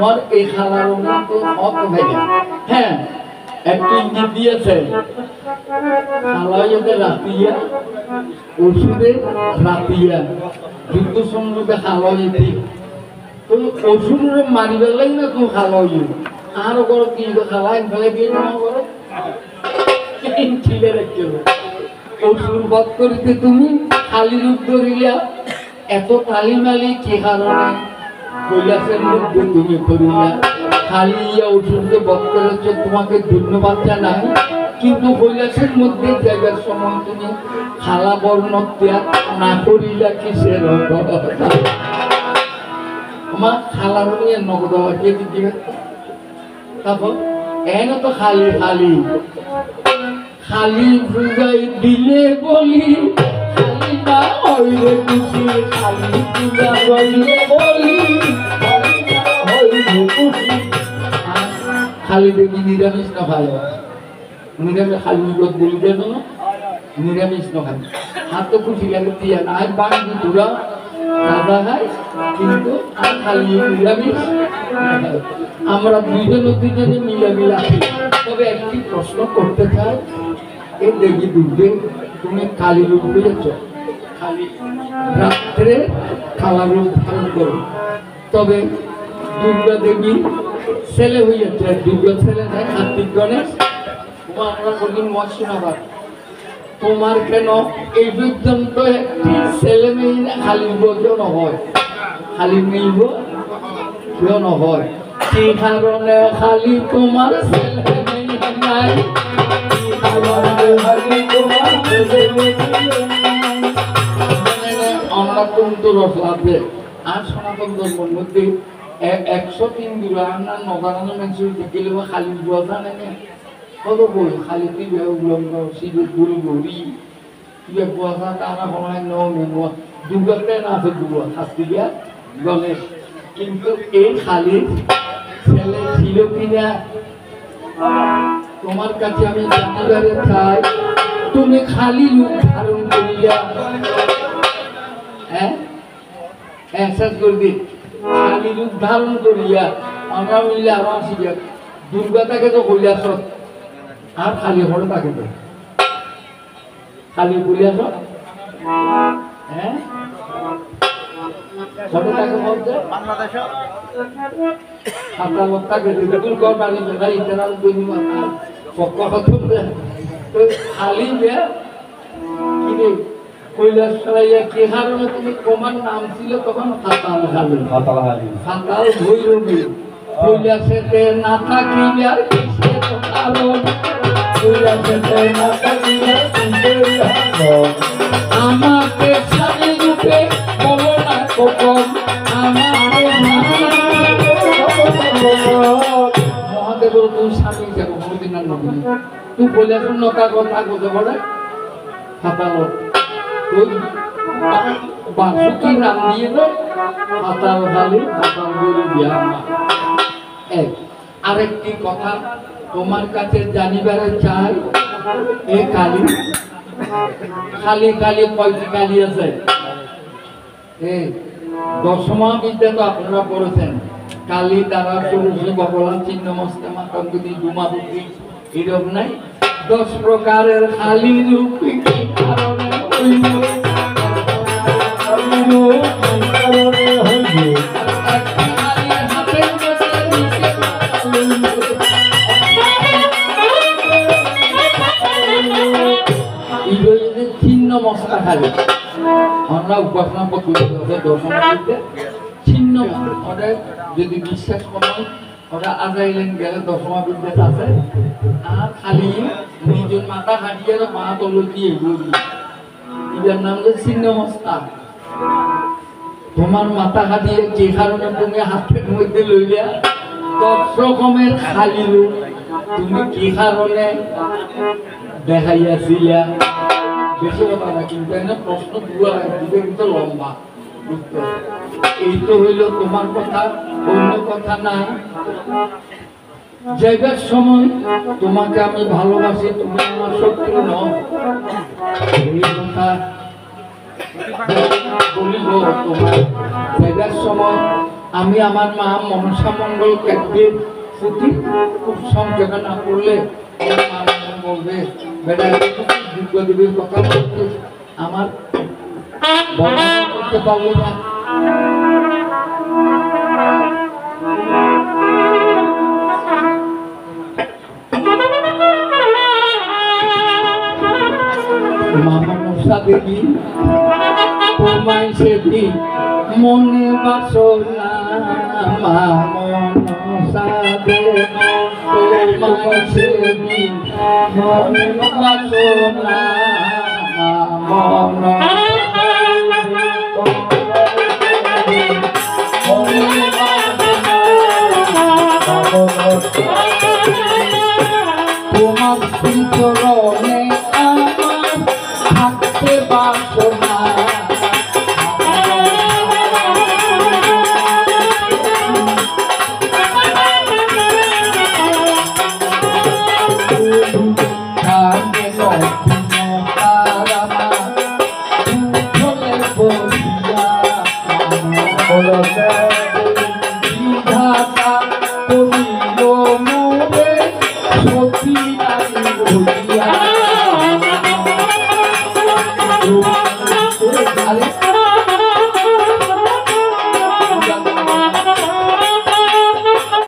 তোমার এই খালার তো হক ভাইয়া হ্যাঁ একটু ইঙ্গিত দিয়েছে খালাইতে রাতিয়া ওষুধে রাতিয়া যুদ্ধ সংযোগে খালাইতে তো ওষুধে মারি পেলাই না তুমি খালাই আর করো কি খালাই ফেলে দিয়ে জমা করো ছিলে রাখছো ওষুধ বধ করিতে তুমি খালি রূপ ধরিলা এত তালিমালি কি কারণে কৈলাসের মধ্যে তুমি করিলা খালি ওষুধকে বধ করেছ তোমাকে ধন্যবাদ জানাই কিন্তু কৈলাসের মধ্যে জায়গার সময় তুমি খালা বর্ণ ত্যাগ না করিলা কিসের আমার খালার নিয়ে নগদ কে দিবে তারপর এন তো খালি খালি খালি বুঝাই দিলে বলি খালি না হইলে খুশি খালি পূজা করিলে বলি খালি না হইলে খুশি খালি দেখি নিরামিষ না ভাই নিরামিষ খালি বলি দেন না নিরামিষ না খালি হাত তো খুশি লাগে দিয়া না আর বাঙি তোরা দাদা খাই কিন্তু আর খালি নিরামিষ আমরা দুজনে মিলামিলা আছি তবে একটি প্রশ্ন করতে চাই এই দেখি দুধে তুমি কালী রূপ বুঝেছ খালি রাত্রে খালা রূপ ধারণ করো তবে দুর্গা দেবী ছেলে হইয়াছে দুর্গা ছেলে নাই কার্তিক গণেশ আমরা বলি মহাশিনাবাদ তোমার কেন এই পর্যন্ত একটি ছেলে মেয়ে খালি কেউ নহয় খালি মেয়েব কেউ নহয় সেই কারণে খালি তোমার ছেলে মেয়ে নাই আমরা কিন্তু রস আছে আর সনাতন ধর্মের মধ্যে 103 দূরা আমরা নবান্ন মানুষ দেখলে খালি বুয়া জানে না কত বই খালি দিবে উলঙ্গ শিবের গুরু গৌরী দিবে বুয়া তারা বলায় নেওয়া দুর্গাতে না আছে দুয়া শাস্তি দিয়া গণেশ কিন্তু এই খালি ছেলে ছিল কিনা তোমার কাছে আমি জানিবারে চাই তুমি খালি রূপ ধারণ করিয়া হ্যাঁ শেষ করবি খালি রূপ ধারণ করিয়া আমরা মিলে আবার শিখে দুর্গাটাকে তো করিয়াছ আর খালি হলে তাকে তো খালি করিয়াছ হ্যাঁ তাকে বলছে আপনার লোকটাকে বিপুল কর পারি মেঘাই ইন্টারনাল করি পক্ষ খালি কিনে কৈলাস ফেলাইয়া কে কারণে তুমি তোমার নাম ছিল তখন ফাতাল খালি ফাতাল ভৈরবী কৈলাসেতে না থাকিলে আর কিসের কারণ কৈলাসেতে না থাকিলে আমাকে স্বামী রূপে বলো না কখন আমাকে মহাদেবর তুই স্বামী যাবো কোনোদিন না নবী তুই কৈলাস নটা কথা বলতে পারে ফাতাল বাসুকি নাম দিয়ে ফাতাল খালি ফাতাল গরু বিয়া এক আরেকটি কথা তোমার কাছে জানিবারে চাই এ কালী খালি কালী কয়টি কালী আছে এই দশমা বিদ্যা তো আপনারা পড়েছেন কালী দ্বারা সরস্বতী ভগবান চিহ্ন মস্তে মাতঙ্গিনী ডুমা বুদ্ধি এরকম নাই 10 প্রকারের খালি রূপ কারণে ছিন্ন মস্তা খালি আমরা উপাসনা পদ্ধতি দর্শন করতে ছিন্ন ওটা যদি বিশ্বাস করেন ওরা আজাইলেন গেলে দশমা বিদ্যা আছে আর খালি নিজের মাথা হাঁটিয়ে মা তল দিয়ে বলি এটার নাম যে ছিন্ন মস্তা তোমার মাথা হাঁটিয়ে যে কারণে তুমি হাতের মধ্যে লইলা 10 রকমের খালি রূপ তুমি কি কারণে দেখাইয়াছিলা বেশি কথা না, কিন্তু এনে প্রশ্ন দিবে কিন্তু লম্বা উত্তর। এই তো হইল তোমার কথা, অন্য কথা নাই। যাইবার সময় তোমাকে আমি ভালোবাসি, তুমি আমার শত্রু নও, এই কথা বলিব। তোমার যাইবার সময় আমি আমার মা মনসা মঙ্গল কেটে পুঁথি খুব সংক্ষেপে না করলে বলবে বেটা দুর্গা দেবীর কথা বলতে আমার বর্ণনা করতে পারবো না। মা মনসা দেবী তোমায় সেদিন মনে বাসনা, মা মনসা দেবী তোমায় সেদিন মনে বাসনা, মা মনসা তোমার চিন্তনে আমার থাকতে বাসনা, আরে